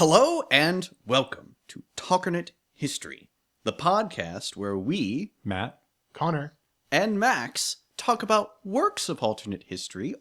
Hello and welcome to Talkernate History, the podcast where we, Matt, Connor, and Max talk about works of alternate history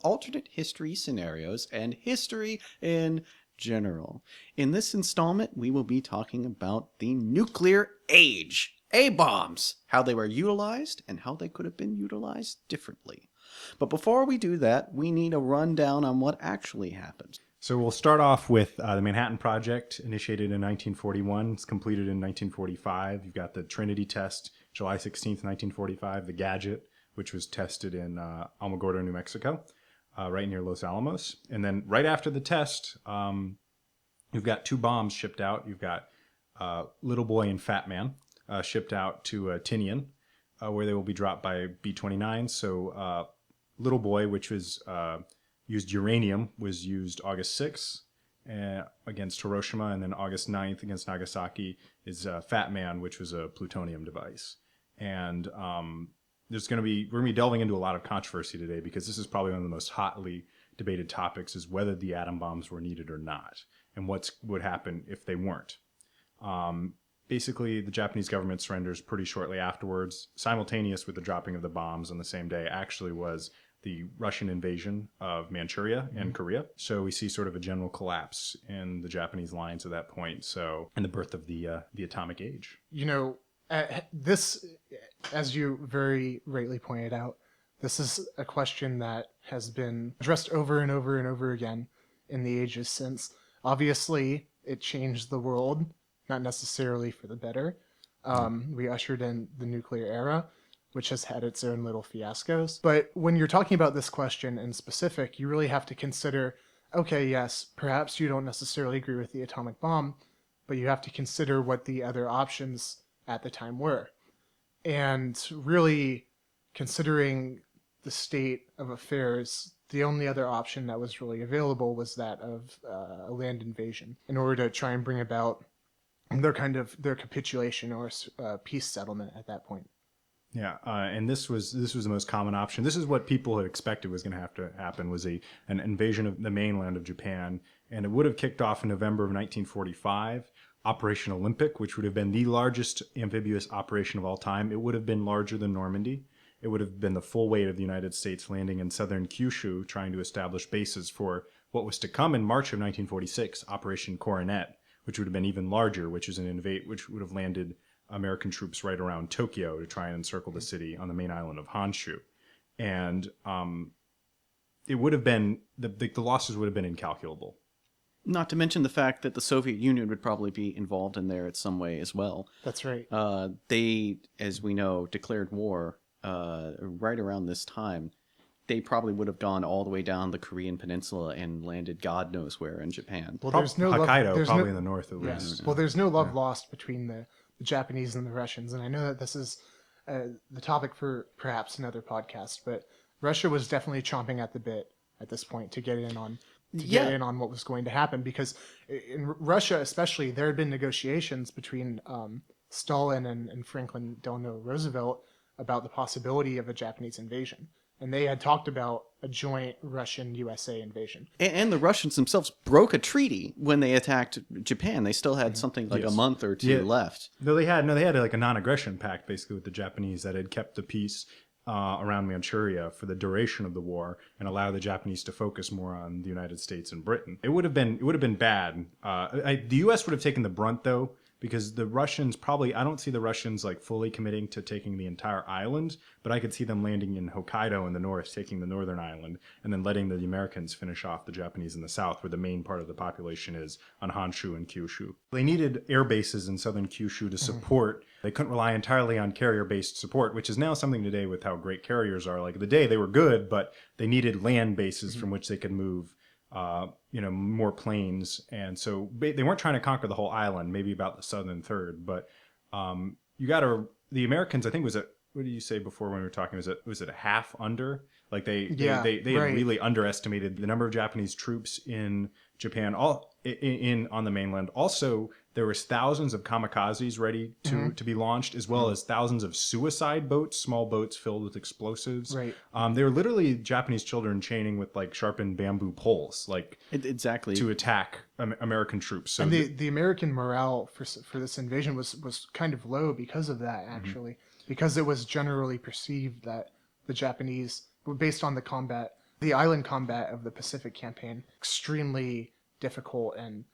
scenarios, and history in general. In this installment, we will be talking about the nuclear age, A-bombs, how they were utilized and how they could have been utilized differently. But before we do that, we need a rundown on what actually happened. So we'll start off with the Manhattan Project, initiated in 1941. It's completed in 1945. You've got the Trinity test, July 16th, 1945. The Gadget, which was tested in Alamogordo, New Mexico, right near Los Alamos. And then right after the test, you've got two bombs shipped out. You've got Little Boy and Fat Man shipped out to Tinian, where they will be dropped by B-29. So Little Boy, which was... used uranium, was used August 6th against Hiroshima, and then August 9th against Nagasaki is Fat Man, which was a plutonium device. And we're going to be delving into a lot of controversy today, because this is probably one of the most hotly debated topics, is whether the atom bombs were needed or not, and what would happen if they weren't. Basically, the Japanese government surrenders pretty shortly afterwards. Simultaneous with the dropping of the bombs on the same day actually was the Russian invasion of Manchuria and Korea. So we see sort of a general collapse in the Japanese lines at that point. So, and the birth of the atomic age. you know, this, as you very rightly pointed out, this is a question that has been addressed over and over and over again in the ages since. Obviously, it changed the world, not necessarily for the better. We ushered in the nuclear era, which has had its own little fiascos. But when you're talking about this question in specific, you really have to consider, okay, yes, perhaps you don't necessarily agree with the atomic bomb, but you have to consider what the other options at the time were. And really, considering the state of affairs, the only other option that was really available was that of a land invasion, in order to try and bring about their capitulation or peace settlement at that point. Yeah, and this was the most common option. This is what people had expected was going to have to happen, was an invasion of the mainland of Japan, and it would have kicked off in November of 1945. Operation Olympic, which would have been the largest amphibious operation of all time. It would have been larger than Normandy. It would have been the full weight of the United States landing in southern Kyushu, trying to establish bases for what was to come in March of 1946, Operation Coronet, which would have been even larger, which would have landed American troops right around Tokyo to try and encircle the city on the main island of Honshu. And it would have been, the losses would have been incalculable. Not to mention the fact that the Soviet Union would probably be involved in there in some way as well. That's right. They, as we know, declared war right around this time. They probably would have gone all the way down the Korean peninsula and landed God knows where in Japan. Well, there's no Hokkaido, probably in the north at yes. least. Well, there's no love lost between the Japanese and the Russians, and I know that this is the topic for perhaps another podcast, but Russia was definitely chomping at the bit at this point to get in on what was going to happen, because in Russia especially, there had been negotiations between Stalin and Franklin Delano Roosevelt about the possibility of a Japanese invasion. And they had talked about a joint Russian-USA invasion. And the Russians themselves broke a treaty when they attacked Japan. They still had something like a month or two left. They had like a non-aggression pact basically with the Japanese that had kept the peace around Manchuria for the duration of the war and allow the Japanese to focus more on the United States and Britain. It would have been bad. The U.S. would have taken the brunt though, because the Russians I don't see the Russians like fully committing to taking the entire island, but I could see them landing in Hokkaido in the north, taking the northern island, and then letting the Americans finish off the Japanese in the south, where the main part of the population is on Honshu and Kyushu. They needed air bases in southern Kyushu to support. They couldn't rely entirely on carrier-based support, which is now something today with how great carriers are. Like the day they were good, but they needed land bases from which they could move more planes, and so they weren't trying to conquer the whole island, maybe about the southern third, but the Americans, I think, what did you say before when we were talking, was it a half under? Like they had really underestimated the number of Japanese troops in Japan, on the mainland. Also, There was thousands of kamikazes ready to be launched, as well as thousands of suicide boats, small boats filled with explosives. Right. They were literally Japanese children chaining with like sharpened bamboo poles, like Exactly. to attack American troops. So And the American morale for this invasion was kind of low because of that, actually, because it was generally perceived that the Japanese, based on the island combat of the Pacific campaign, extremely difficult and,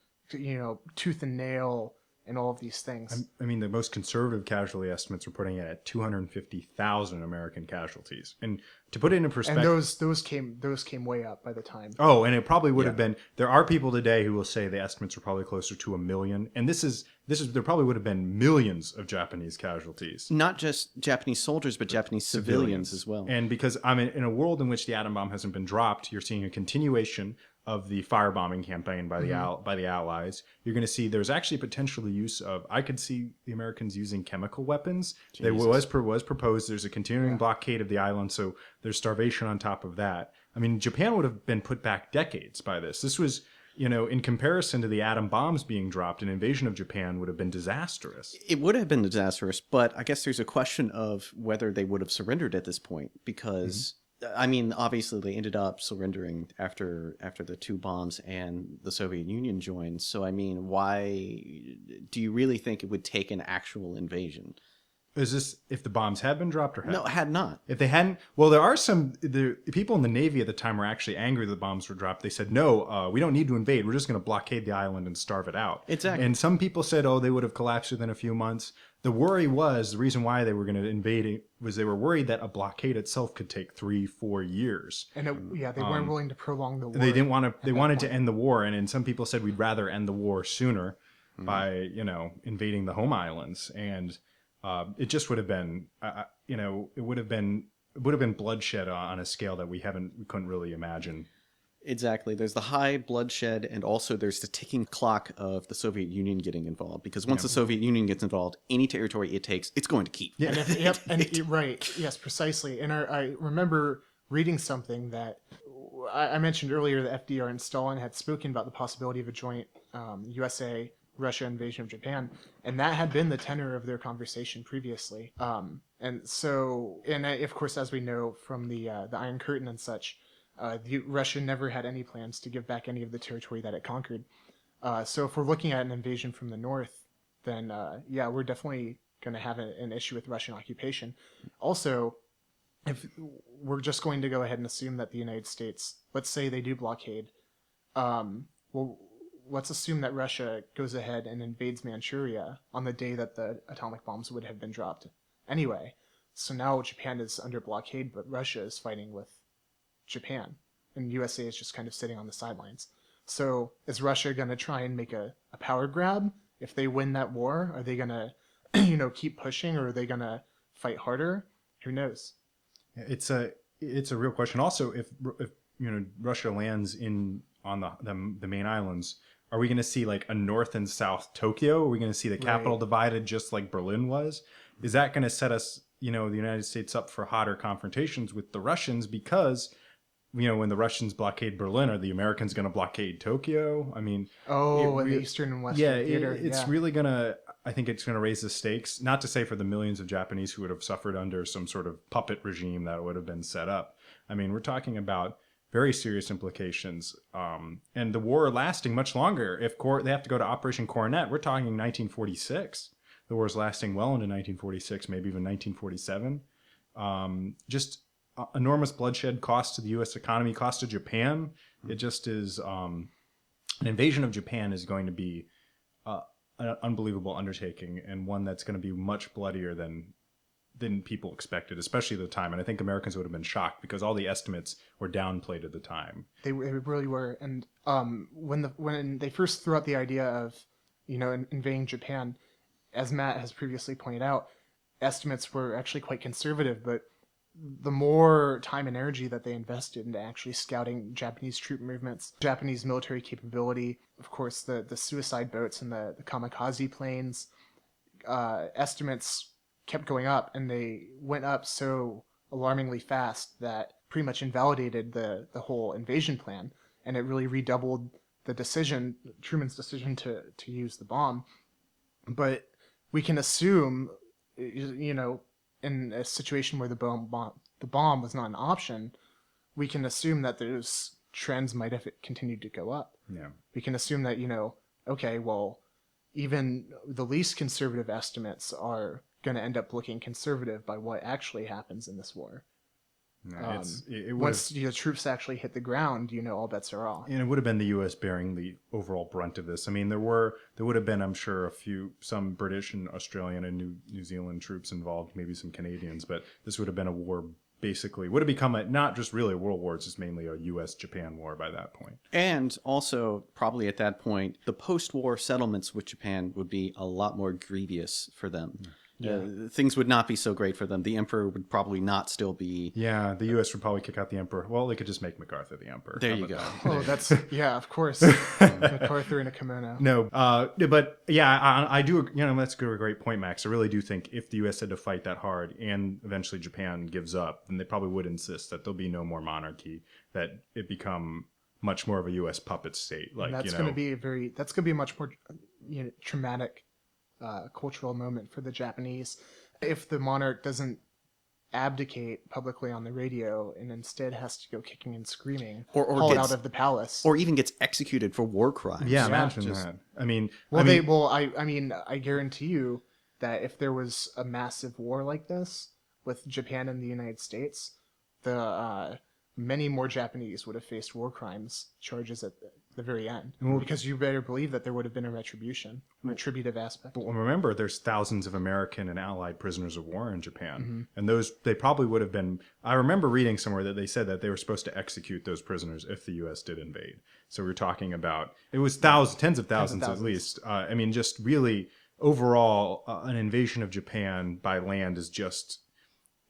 tooth and nail and all of these things. I mean, the most conservative casualty estimates were putting it at 250,000 American casualties. And to put it into perspective, And those came way up by the time. oh, and it probably would have been. There are people today who will say the estimates are probably closer to 1 million. And this is there probably would have been millions of Japanese casualties. Not just Japanese soldiers, but Japanese civilians as well. And because in a world in which the atom bomb hasn't been dropped, you're seeing a continuation of the firebombing campaign by the Allies. You're going to see there's actually potential the use of. I could see the Americans using chemical weapons. There was proposed. There's a continuing blockade of the island, so there's starvation on top of that. I mean, Japan would have been put back decades by this. This was, in comparison to the atom bombs being dropped, an invasion of Japan would have been disastrous. It would have been disastrous, but I guess there's a question of whether they would have surrendered at this point because, I mean, obviously they ended up surrendering after the two bombs and the Soviet Union joined. So, I mean, why do you really think it would take an actual invasion? Is this if the bombs had been dropped or had? No, it had not. If they hadn't, well, there are the people in the Navy at the time were actually angry that the bombs were dropped. They said, no, we don't need to invade. We're just going to blockade the island and starve it out. Exactly. And some people said, oh, they would have collapsed within a few months. The worry was, the reason why they were going to invade it was they were worried that a blockade itself could take 3-4 years. And they weren't willing to prolong the war. They didn't want to. They wanted to end the war, and some people said we'd rather end the war sooner by invading the home islands, and it just would have been it would have been bloodshed on a scale that we couldn't really imagine. Exactly. There's the high bloodshed, and also there's the ticking clock of the Soviet Union getting involved. Because once the Soviet Union gets involved, any territory it takes, it's going to keep. Yeah. Right. Yes, precisely. And I remember reading something that I mentioned earlier that FDR and Stalin had spoken about the possibility of a joint USA-Russia invasion of Japan, and that had been the tenor of their conversation previously. Of course, as we know from the Iron Curtain and such, Russia never had any plans to give back any of the territory that it conquered. So if we're looking at an invasion from the north, then we're definitely going to have an issue with Russian occupation. Also, if we're just going to go ahead and assume that the United States, let's say they do blockade, let's assume that Russia goes ahead and invades Manchuria on the day that the atomic bombs would have been dropped anyway. So now Japan is under blockade, but Russia is fighting with Japan, and USA is just kind of sitting on the sidelines. So is Russia going to try and make a power grab? If they win that war, are they going to keep pushing, or are they going to fight harder? Who knows? It's a real question. Also, if Russia lands on the main islands, are we going to see like a north and south Tokyo? Are we going to see the capital divided just like Berlin was? Is that going to set us, the United States up for hotter confrontations with the Russians? Because when the Russians blockade Berlin, are the Americans going to blockade Tokyo? I mean, the Eastern and Western theater. It's really going to, I think it's going to raise the stakes, not to say for the millions of Japanese who would have suffered under some sort of puppet regime that would have been set up. I mean, we're talking about very serious implications, and the war lasting much longer. If they have to go to Operation Coronet, we're talking 1946. The war is lasting well into 1946, maybe even 1947. Just enormous bloodshed, cost to the U.S. economy, cost to Japan. It just is an invasion of Japan is going to be an unbelievable undertaking, and one that's going to be much bloodier than people expected, especially at the time. And I think Americans would have been shocked because all the estimates were downplayed at the time. They really were. And when they first threw out the idea of invading Japan, as Matt has previously pointed out, estimates were actually quite conservative, but the more time and energy that they invested into actually scouting Japanese troop movements, Japanese military capability, of course, the suicide boats and the kamikaze planes, estimates kept going up, and they went up so alarmingly fast that pretty much invalidated the whole invasion plan, and it really redoubled Truman's decision to use the bomb. But we can assume, in a situation where the bomb was not an option, we can assume that those trends might have continued to go up. Yeah. We can assume that, okay, well, even the least conservative estimates are going to end up looking conservative by what actually happens in this war. No, Once the troops actually hit the ground, all bets are off. and it would have been the U.S. bearing the overall brunt of this. I mean, there would have been, I'm sure, some British and Australian and New Zealand troops involved, maybe some Canadians, but this would have been a war. Basically, would have become not just really a world war, it's just mainly a U.S.-Japan war by that point. And also, probably at that point, the post-war settlements with Japan would be a lot more grievous for them. Things would not be so great for them. The emperor would probably not still be... Yeah, the U.S. would probably kick out the emperor. Well, they could just make MacArthur the emperor. There you go. Oh, that's... Yeah, of course. MacArthur in a kimono. No, but yeah, I do... that's a great point, Max. I really do think if the U.S. had to fight that hard and eventually Japan gives up, then they probably would insist that there'll be no more monarchy, that it become much more of a U.S. puppet state. Like, and that's going to be a much more traumatic cultural moment for the Japanese. If the monarch doesn't abdicate publicly on the radio and instead has to go kicking and screaming, or hauled gets, out of the palace, or even gets executed for war crimes. Yeah, imagine that. I guarantee you that if there was a massive war like this with Japan and the United States, many more Japanese would have faced war crimes charges at the very end. Because you better believe that there would have been a retributive aspect. But remember, there's thousands of American and Allied prisoners of war in Japan. And they probably would have been... I remember reading somewhere that they said that they were supposed to execute those prisoners if the U.S. did invade. So we're talking about... It was tens of thousands at least. Just really, overall, an invasion of Japan by land is just...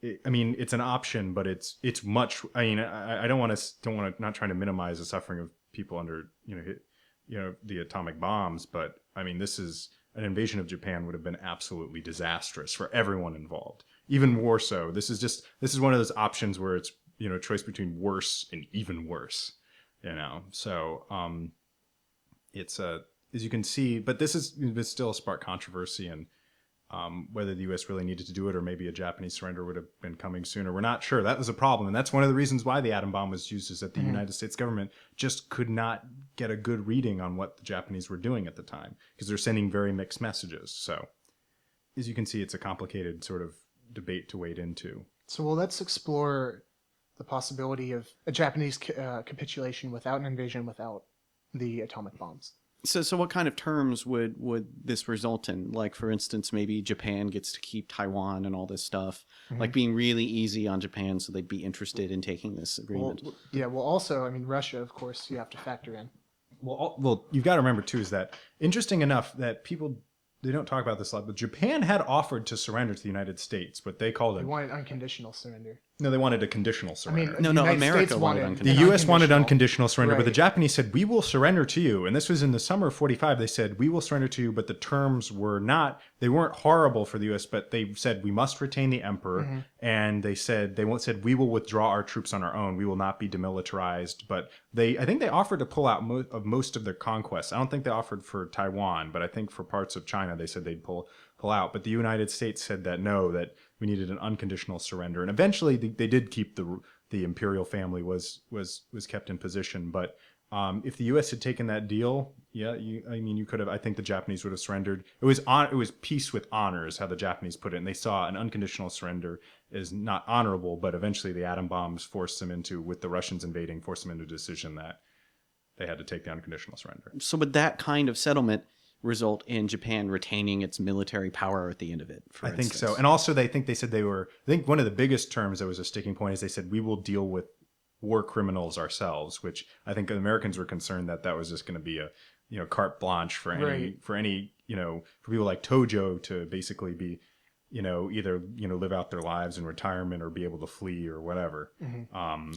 it's an option, but it's much. I don't want to not trying to minimize the suffering of people under the atomic bombs, but this is an invasion of Japan would have been absolutely disastrous for everyone involved, even more so. This is one of those options where it's a choice between worse and even worse. So it's as you can see, but it's still a spark controversy and. Whether the U.S. really needed to do it or maybe a Japanese surrender would have been coming sooner. We're not sure. That was a problem. And that's one of the reasons why the atom bomb was used is that the United States government just could not get a good reading on what the Japanese were doing at the time because they're sending very mixed messages. So as you can see, it's a complicated sort of debate to wade into. So let's explore the possibility of a Japanese capitulation without an invasion, without the atomic bombs. So what kind of terms would this result in? Like, for instance, maybe Japan gets to keep Taiwan and all this stuff, like being really easy on Japan so they'd be interested in taking this agreement. Also, Russia, of course, you have to factor in. Well, you've got to remember, too, is that interesting enough that people... They don't talk about this a lot, but Japan had offered to surrender to the United States, but they called it... They wanted unconditional surrender. No, they wanted a conditional surrender. No, America wanted unconditional. The U.S. wanted unconditional surrender, right. But the Japanese said, we will surrender to you. And this was in the summer of 45. They said, we will surrender to you, but the terms weren't horrible for the U.S., but they said, we must retain the emperor. And they said, we will withdraw our troops on our own. We will not be demilitarized. But I think they offered to pull out most of their conquests. I don't think they offered for Taiwan, but I think for parts of China, they said they'd pull out. But the United States said that that we needed an unconditional surrender. And eventually they did keep the imperial family was kept in position. But if the U.S. had taken that deal, you could have. I think the Japanese would have surrendered. It was peace with honor is how the Japanese put it. And they saw an unconditional surrender as not honorable, but eventually the atom bombs forced them with the Russians invading, forced them into a decision that they had to take the unconditional surrender. So would that kind of settlement result in Japan retaining its military power at the end of it? I think so. And also they said I think one of the biggest terms that was a sticking point is they said, we will deal with war criminals ourselves, which I think the Americans were concerned that was just going to be a carte blanche for any for people like Tojo to basically be either live out their lives in retirement or be able to flee or whatever,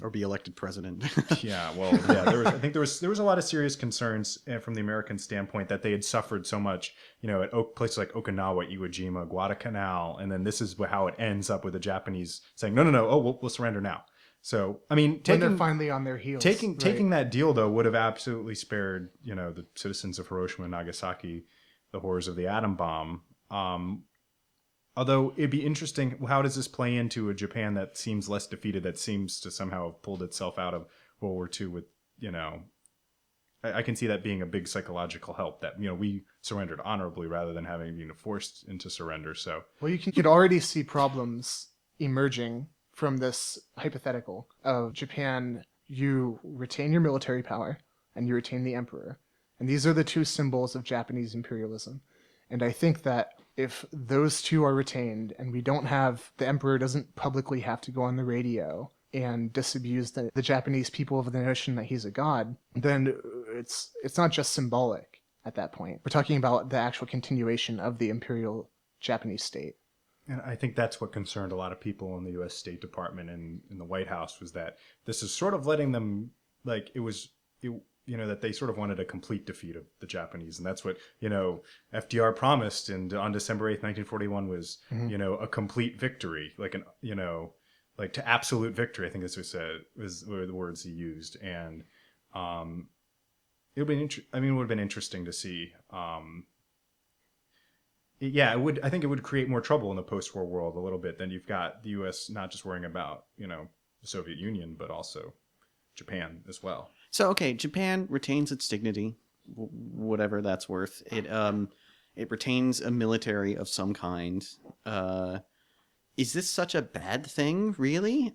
or be elected president. I think there was a lot of serious concerns from the American standpoint that they had suffered so much, at places like Okinawa, Iwo Jima, Guadalcanal, and then this is how it ends up with the Japanese saying, no, we'll surrender now. So when they're finally on their heels, taking that deal though would have absolutely spared the citizens of Hiroshima and Nagasaki the horrors of the atom bomb. Although it'd be interesting, how does this play into a Japan that seems less defeated, that seems to somehow have pulled itself out of World War II with, I can see that being a big psychological help, that, we surrendered honorably rather than having been forced into surrender. So, well, you could already see problems emerging from this hypothetical of Japan. You retain your military power and you retain the emperor. And these are the two symbols of Japanese imperialism. And I think that if those two are retained and the emperor doesn't publicly have to go on the radio and disabuse the Japanese people of the notion that he's a god, then it's not just symbolic at that point. We're talking about the actual continuation of the imperial Japanese state. and I think that's what concerned a lot of people in the U.S. State Department and in the White House, was that this is sort of letting them, that they sort of wanted a complete defeat of the Japanese. And that's what, FDR promised on December 8th, 1941 was, a complete victory, to absolute victory. I think this were the words he used. And it would have been interesting to see. I think it would create more trouble in the post-war world a little bit. Then you've got the U.S. not just worrying about, the Soviet Union, but also Japan as well. So, okay, Japan retains its dignity, whatever that's worth. It retains a military of some kind. Is this such a bad thing, really?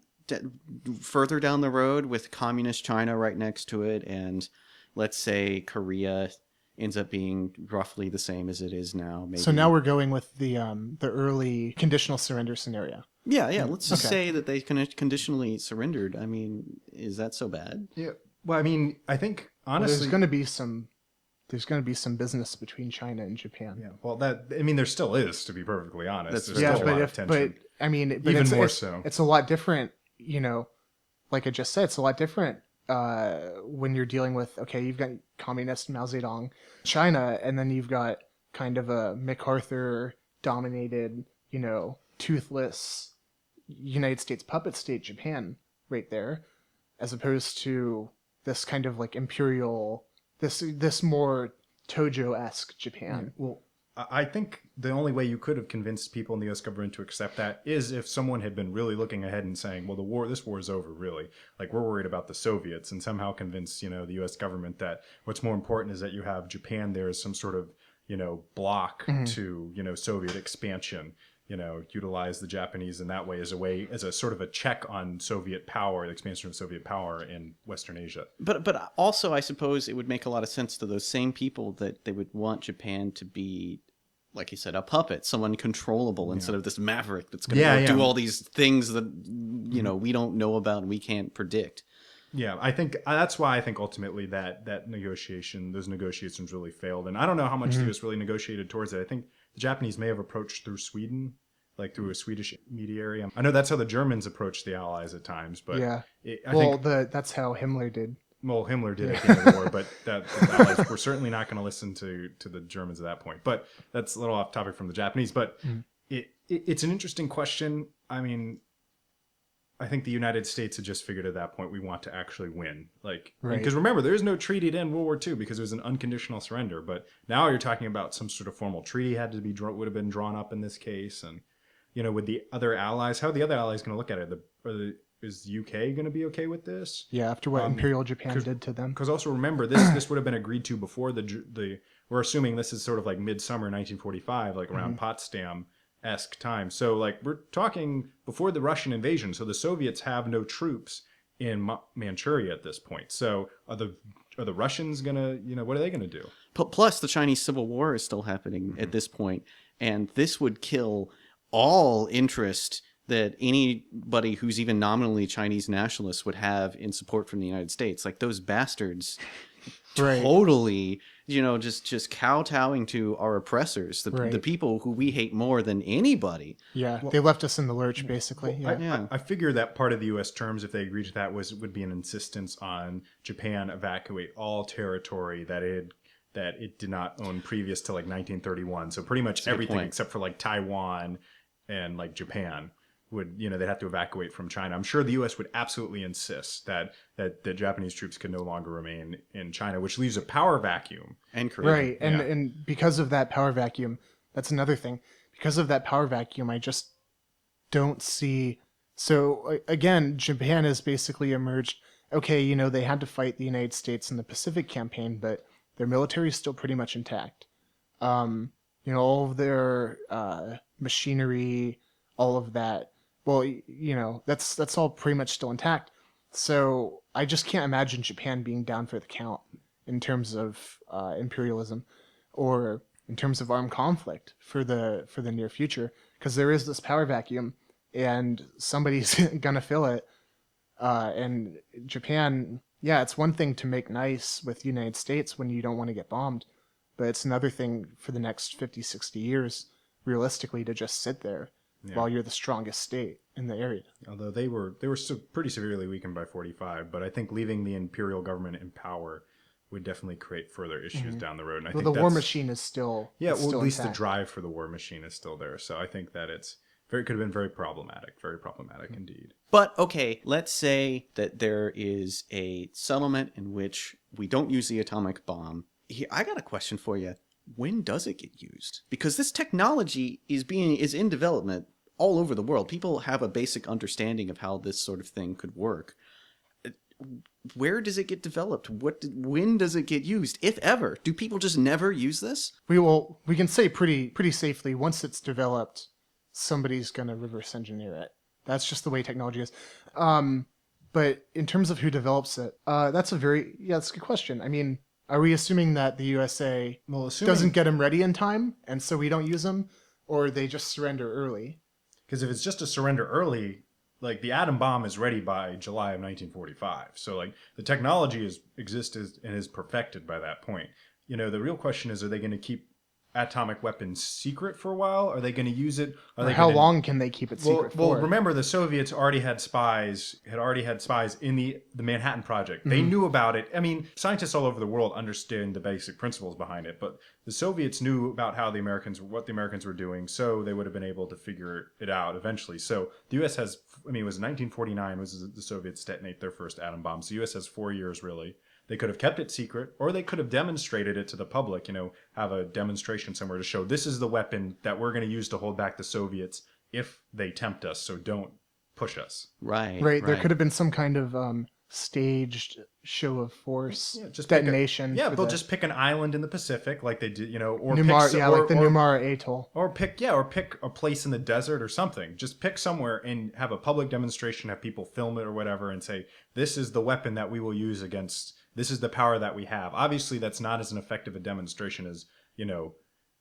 Further down the road with communist China right next to it, and let's say Korea ends up being roughly the same as it is now. Maybe. So now we're going with the early conditional surrender scenario. Yeah. Let's just say that they conditionally surrendered. I mean, is that so bad? Yeah. Well, I think honestly, there's going to be some business between China and Japan. Yeah. Well, there still is, to be perfectly honest. There's yeah, still a lot of tension. Even more so. It's a lot different. Like I just said, it's a lot different when you're dealing with, you've got communist Mao Zedong, China, and then you've got kind of a MacArthur-dominated, toothless United States puppet state Japan right there, as opposed to this kind of like imperial, this more Tojo-esque Japan. Well, I think the only way you could have convinced people in the U.S. government to accept that is if someone had been really looking ahead and saying, well, this war is over, really. Like, we're worried about the Soviets, and somehow convince, the U.S. government that what's more important is that you have Japan there as some sort of, block to, Soviet expansion. Utilize the Japanese in that way as a sort of a check on Soviet power, the expansion of Soviet power in Western Asia. But also, I suppose it would make a lot of sense to those same people that they would want Japan to be, like you said, a puppet, someone controllable instead of this maverick that's going to do all these things that, we don't know about and we can't predict. Yeah, I think that's why I think ultimately those negotiations really failed. And I don't know how much the U.S. really negotiated towards it. I think the Japanese may have approached through Sweden, like through a Swedish intermediary. I know that's how the Germans approached the Allies at times, but that's how Himmler did. Well, Himmler did at the end of the war, but the Allies were certainly not going to listen to the Germans at that point. But that's a little off topic from the Japanese. But it's an interesting question. I think the United States had just figured at that point we want to actually win. Because remember, there is no treaty to end World War II because it was an unconditional surrender. But now you're talking about some sort of formal treaty would have been drawn up in this case. And, with the other allies, how are the other allies going to look at it? Is the UK going to be okay with this? Yeah, after what Imperial Japan did to them. Because also remember, this would have been agreed to before we're assuming this is sort of like midsummer 1945, like around Potsdam-esque time. So we're talking before the Russian invasion. So the Soviets have no troops in Manchuria at this point. So are the Russians gonna, what are they gonna do? Plus, the Chinese Civil War is still happening at this point, and this would kill all interest that anybody who's even nominally Chinese nationalist would have in support from the United States. Like, those bastards totally, just kowtowing to our oppressors, the people who we hate more than anybody. Yeah, they left us in the lurch, basically. I figure that part of the U.S. terms, if they agreed to that, would be an insistence on Japan evacuate all territory that it did not own previous to 1931. So pretty much everything except for Taiwan and Japan. they'd have to evacuate from China. I'm sure the U.S. would absolutely insist that the Japanese troops could no longer remain in China, which leaves a power vacuum. And Korea. Right, and because of that power vacuum, that's another thing. Because of that power vacuum, I just don't see. So again, Japan has basically emerged. Okay, they had to fight the United States in the Pacific campaign, but their military is still pretty much intact. All of their machinery, all of that. Well, that's all pretty much still intact. So I just can't imagine Japan being down for the count in terms of imperialism, or in terms of armed conflict for the near future, because there is this power vacuum, and somebody's gonna fill it. And Japan, yeah, it's one thing to make nice with the United States when you don't want to get bombed, but it's another thing for the next 50, 60 years, realistically, to just sit there while you're the strongest state in the area. Although they were still pretty severely weakened by 45, but I think leaving the imperial government in power would definitely create further issues down the road. And I think the war machine is still at still least intact. the drive for the war machine is still there. So I think that could have been very problematic indeed. But okay, let's say that there is a settlement in which we don't use the atomic bomb. Here, I got a question for you. When does it get used? Because this technology is in development all over the world. People have a basic understanding of how this sort of thing could work. Where does it get developed? When does it get used, if ever? Do people just never use this? We can say pretty safely, once it's developed, somebody's gonna reverse engineer it. That's just the way technology is. But in terms of who develops it, that's a good question. I mean, are we assuming that the USA doesn't get them ready in time, and so we don't use them, or they just surrender early? Because if it's just a surrender early, like the atom bomb is ready by July of 1945. So like the technology exists and is perfected by that point. The real question is, are they going to keep atomic weapons secret for a while? Are they going to use it? How long can they keep it secret for? Well, remember the Soviets already had spies in the Manhattan Project. They knew about it. I mean, scientists all over the world understand the basic principles behind it, but the Soviets knew about what the Americans were doing, so they would have been able to figure it out eventually. So the U.S. has, it was 1949 was the Soviets detonate their first atom bomb. So the U.S. has 4 years really. They could have kept it secret, or they could have demonstrated it to the public, have a demonstration somewhere to show this is the weapon that we're going to use to hold back the Soviets if they tempt us, so don't push us. Right. There could have been some kind of staged show of force detonation. Just pick an island in the Pacific like they did, or like the Numara Atoll. Or pick a place in the desert or something. Just pick somewhere and have a public demonstration, have people film it or whatever, and say, this is the weapon that we will use against... This is the power that we have. Obviously, that's not as an effective a demonstration as,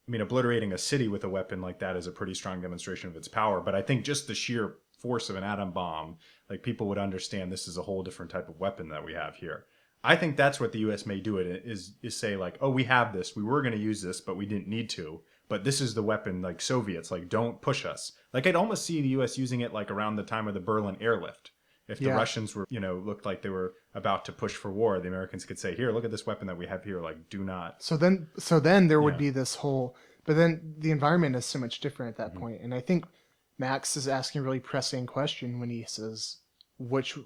obliterating a city with a weapon like that is a pretty strong demonstration of its power. But I think just the sheer force of an atom bomb, like people would understand this is a whole different type of weapon that we have here. I think that's what the U.S. may do is say like, oh, we have this. We were going to use this, but we didn't need to. But this is the weapon, like Soviets, like don't push us. Like I'd almost see the U.S. using it like around the time of the Berlin airlift. If the Russians were, looked like they were about to push for war, the Americans could say, here, look at this weapon that we have here. Like, do not. So then there would be this whole, but then the environment is so much different at that point. And I think Max is asking a really pressing question when he says, which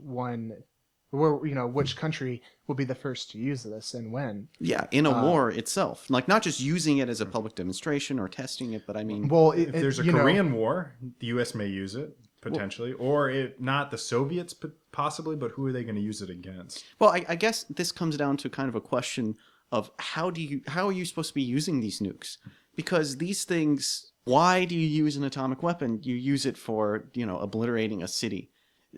country will be the first to use this and when? Yeah, in a war itself. Like, not just using it as a public demonstration or testing it, but I mean... Well, if there's a Korean war, the U.S. may use it. Potentially, or if not the Soviets, possibly, but who are they going to use it against? Well, I guess this comes down to kind of a question of how are you supposed to be using these nukes? Because these things, why do you use an atomic weapon? You use it for, obliterating a city.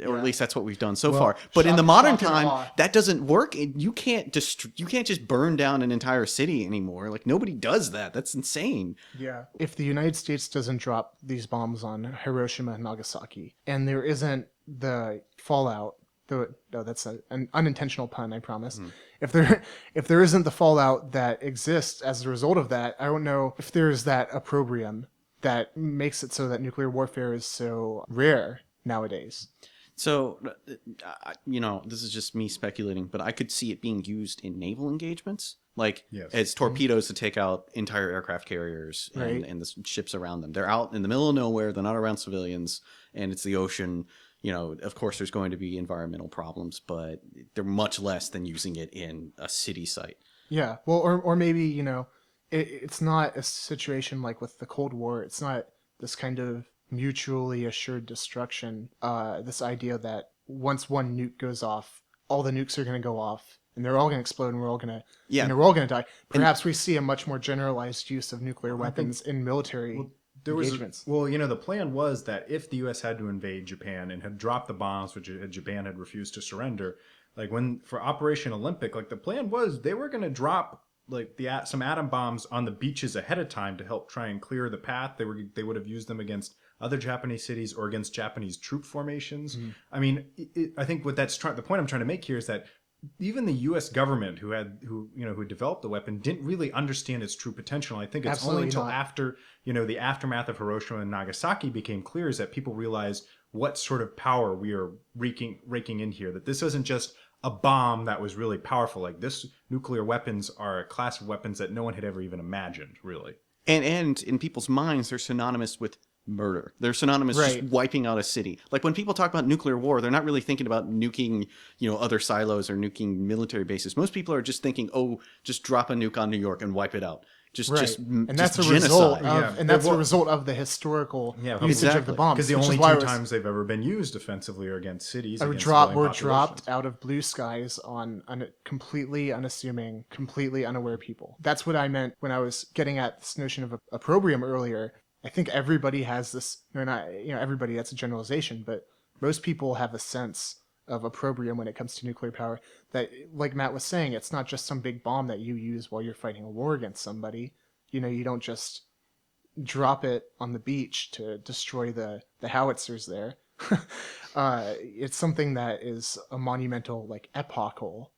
Or at least that's what we've done so far. But in the modern time, that doesn't work. You can't just burn down an entire city anymore. Like nobody does that. That's insane. Yeah. If the United States doesn't drop these bombs on Hiroshima and Nagasaki, and there isn't the fallout, no, that's an unintentional pun, I promise. If there isn't the fallout that exists as a result of that, I don't know if there's that opprobrium that makes it so that nuclear warfare is so rare nowadays. So, this is just me speculating, but I could see it being used in naval engagements. like Yes. as torpedoes to take out entire aircraft carriers Right. and the ships around them. They're out in the middle of nowhere. They're not around civilians, and it's the ocean. You know, of course, there's going to be environmental problems, but they're much less than using it in a city site. Yeah, well, or maybe, you know, it's not a situation like with the Cold War. It's not this kind of mutually assured destruction. This idea that once one nuke goes off, all the nukes are going to go off, and they're all going to explode, and we're all going to, Yeah. you know, we're all going to die. Perhaps we see a much more generalized use of nuclear weapons in military engagements. You know, the plan was that if the U.S. had to invade Japan and had dropped the bombs, which Japan had refused to surrender, like for Operation Olympic, like the plan was they were going to drop like some atom bombs on the beaches ahead of time to help try and clear the path. They would have used them against other Japanese cities or against Japanese troop formations. Mm-hmm. I mean, I think what the point I'm trying to make here is that even the U.S. government who developed the weapon didn't really understand its true potential. I think it's Absolutely only until not. after, you know, the aftermath of Hiroshima and Nagasaki became clear is that people realized what sort of power we are raking in here. That this isn't just a bomb that was really powerful. Like this, nuclear weapons are a class of weapons that no one had ever even imagined, really. And in people's minds, they're synonymous with murder. They're synonymous Right. just wiping out a city. Like when people talk about nuclear war, they're not really thinking about nuking, you know, other silos or nuking military bases. Most people are just thinking, oh, just drop a nuke on New York and wipe it out. Right, and that's just a result of, genocide. Yeah. and that's Well- a result of the historical usage exactly. of the bombs. Because the which only is why two it was- times they've ever been used offensively are against cities. were against dropped civilian dropped populations. out of blue skies on completely unassuming, completely unaware people. That's what I meant when I was getting at this notion of opprobrium earlier. I think everybody has this. No, not everybody. That's a generalization, but most people have a sense of opprobrium when it comes to nuclear power. That, like Matt was saying, it's not just some big bomb that you use while you're fighting a war against somebody. You know, you don't just drop it on the beach to destroy the howitzers there. It's something that is a monumental, like epochal,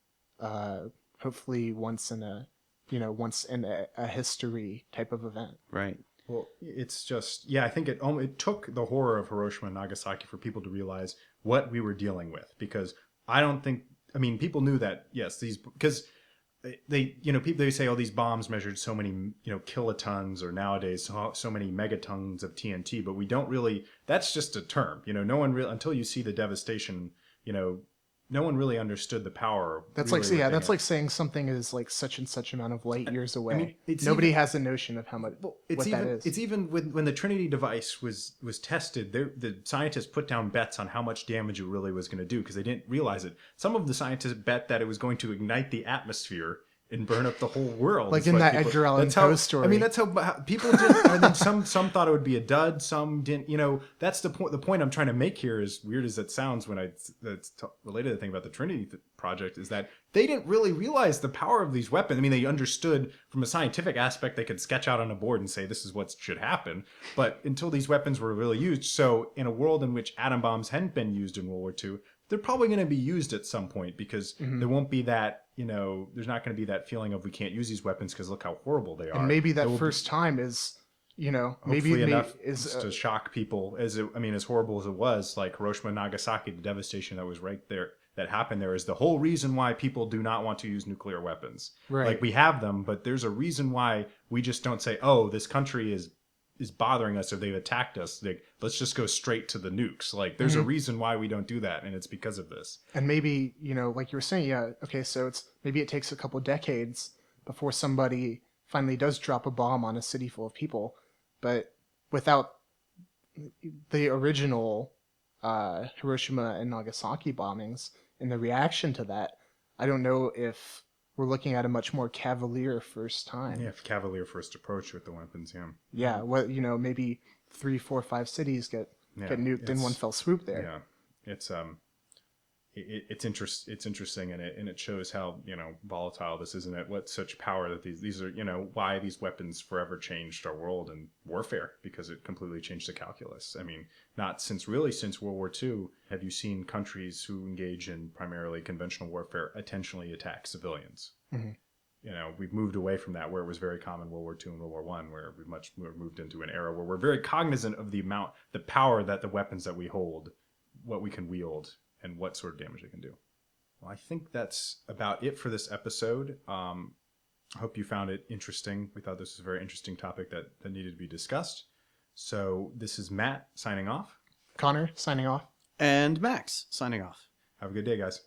hopefully once in a history type of event. Right. Well, it's just, yeah, I think it took the horror of Hiroshima and Nagasaki for people to realize what we were dealing with. Because people knew that, yes, because they say, oh, these bombs measured so many, kilotons, or nowadays so many megatons of TNT, but we don't really, that's just a term, no one really, until you see the devastation, no one really understood the power. That's really that's like saying something is like such and such amount of light years away. it's Nobody even- has a notion of how much that is. It's even when the Trinity device was tested, the scientists put down bets on how much damage it really was going to do because they didn't realize it. Some of the scientists bet that it was going to ignite the atmosphere and burn up the whole world. Like It's in what that people- Edgar Allan that's how- Poe story. I mean, that's how people did. And then some thought it would be a dud. Some didn't. That's the point. The point I'm trying to make here, is weird as it sounds when that's related to the thing about the Trinity project, is that they didn't really realize the power of these weapons. I mean, they understood from a scientific aspect, they could sketch out on a board and say this is what should happen. But until these weapons were really used, so in a world in which atom bombs hadn't been used in World War II, they're probably going to be used at some point because there won't be that, there's not going to be that feeling of we can't use these weapons because look how horrible they are. and maybe that There will first time is, hopefully enough is to shock people. As horrible as it was, like Hiroshima and Nagasaki, the devastation that was right there, that happened there, is the whole reason why people do not want to use nuclear weapons. Right. Like, we have them, but there's a reason why we just don't say, oh, this country is bothering us or they've attacked us. Like, let's just go straight to the nukes. Like, there's a reason why we don't do that, and it's because of this. And maybe, like you were saying, so maybe it takes a couple decades before somebody finally does drop a bomb on a city full of people. But without the original Hiroshima and Nagasaki bombings and the reaction to that, I don't know if we're looking at a much more cavalier first time. Yeah, cavalier first approach with the weapons, yeah. Yeah, well, maybe 3, 4, 5 cities get nuked in one fell swoop there. Yeah, it's interesting, and it shows how volatile this is, and at what such power that these are, why these weapons forever changed our world and warfare, because it completely changed the calculus. I mean, not since World War II have you seen countries who engage in primarily conventional warfare intentionally attack civilians. Mm-hmm. We've moved away from that, where it was very common World War II and World War I, where we've moved into an era where we're very cognizant of the power that the weapons that we hold, what we can wield, and what sort of damage they can do. Well, I think that's about it for this episode. I hope you found it interesting. We thought this was a very interesting topic that needed to be discussed. So this is Matt signing off. Connor, signing off. And Max, signing off. Have a good day, guys.